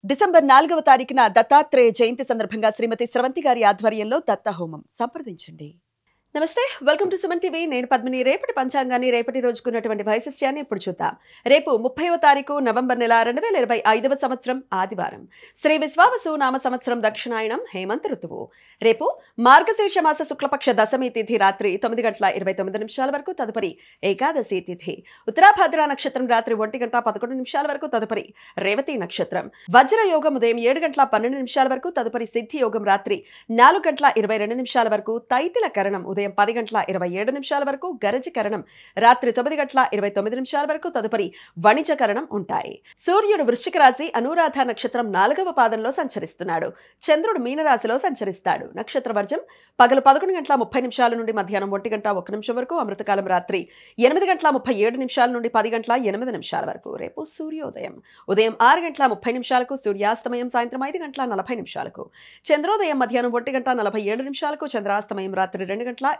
December 4వ తారీఖున దత్తాత్రేయ జయంతి సందర్భంగా శ్రీమతి స్రవంతి గారి ఆధ్వర్యంలో దత్త హోమం సంప్రదించండి. నమస్తే, వెల్కమ్ టు సుమన్ టీవీ. నేను పద్మిని. రేపటి పంచాంగాన్ని, రేపటి రోజుకున్నటువంటి వైశిష్ట్యాన్ని ఇప్పుడు చూద్దాం. రేపు 30వ తారీఖు నవంబర్ నెల 2025వ సంవత్సరం ఆదివారం. శ్రీ విశ్వావసు నామ సంవత్సరం దక్షిణాయనం హేమంత ఋతువు. రేపు మార్గశీర్ష మాస శుక్లపక్ష దశమి తిథి రాత్రి 9:29 వరకు, తదుపరి ఏకాదశి తిథి. ఉత్తరాభాద్ర నక్షత్రం రాత్రి 1:11 వరకు, తదుపరి రేవతి నక్షత్రం. వజ్ర యోగం ఉదయం 7:12 వరకు, తదుపరి సిద్ధి యోగం రాత్రి 4:22 వరకు, తైతిల కరణం ఉదయం 10:27 వరకు, గరజి కరణం రాత్రి 9:29 వరకు, తదుపరి వణిజ కరణం ఉంటాయి. సూర్యుడు వృశ్చిక రాశి అనురాధ నక్షత్రం 4వ పాదంలో సంచరిస్తున్నాడు. చంద్రుడు మీనరాశిలో సంచరిస్తాడు. నక్షత్ర వర్జం పగలు 11:30 నుండి మధ్యాహ్నం 1:01 వరకు, అమృతకాలం రాత్రి 8:37 నుండి 10:08 వరకు. రేపు సూర్యోదయం ఉదయం 6:30 సూర్యాస్తమయం సాయంత్రం 5:40 చంద్రోదయం మధ్యాహ్నం 1:47 చంద్రాస్తమయం రాత్రి 2:24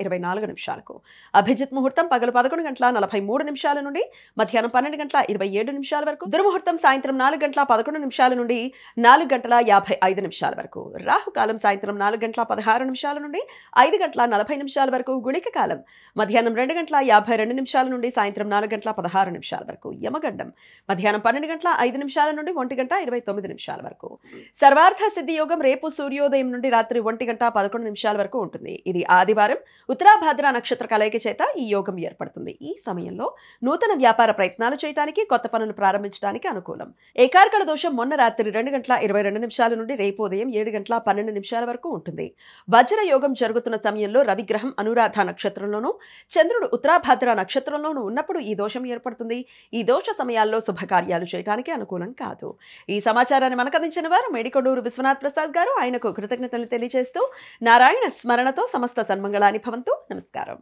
అభిజిత్ ముహూర్తం పగలు 11:43 నుండి మధ్యాహ్నం 12:27 వరకు. దుర్ముహూర్తం సాయంత్రం 4:11 నుండి 4:55 వరకు. రాహుకాలం సాయంత్రం 4:16 నుండి 5:40 వరకు. గుళిక కాలం మధ్యాహ్నం 2:52 నుండి సాయంత్రం 4:16 వరకు. యమగండం మధ్యాహ్నం 12:05 నుండి 1:29 వరకు. సర్వార్థ సిద్ధి యోగం రేపు సూర్యోదయం నుండి రాత్రి 1:11 వరకు ఉంటుంది. ఇది ఆదివారం. ఉత్తరాభాద్ర నక్షత్ర కలయిక చేత ఈ యోగం ఏర్పడుతుంది. ఈ సమయంలో నూతన వ్యాపార ప్రయత్నాలు చేయడానికి, కొత్త పనులు ప్రారంభించడానికి అనుకూలం. ఏకార్కళ దోషం మొన్న రాత్రి 2:22 నుండి రేపు ఉదయం 7:12 వరకు ఉంటుంది. వజ్ర యోగం జరుగుతున్న సమయంలో రవిగ్రహం అనురాధ నక్షత్రంలోనూ, చంద్రుడు ఉత్తరాభాద్ర నక్షత్రంలోనూ ఉన్నప్పుడు ఈ దోషం ఏర్పడుతుంది. ఈ దోష సమయాల్లో శుభకార్యాలు చేయడానికి అనుకూలం కాదు. ఈ సమాచారాన్ని మనకు అందించిన వారు మేడికొండూరు విశ్వనాథ్ ప్రసాద్ గారు. ఆయనకు కృతజ్ఞతలు తెలియజేస్తూ నారాయణ స్మరణతో సమస్త సన్మంగళాని భవంతు. నమస్కారం.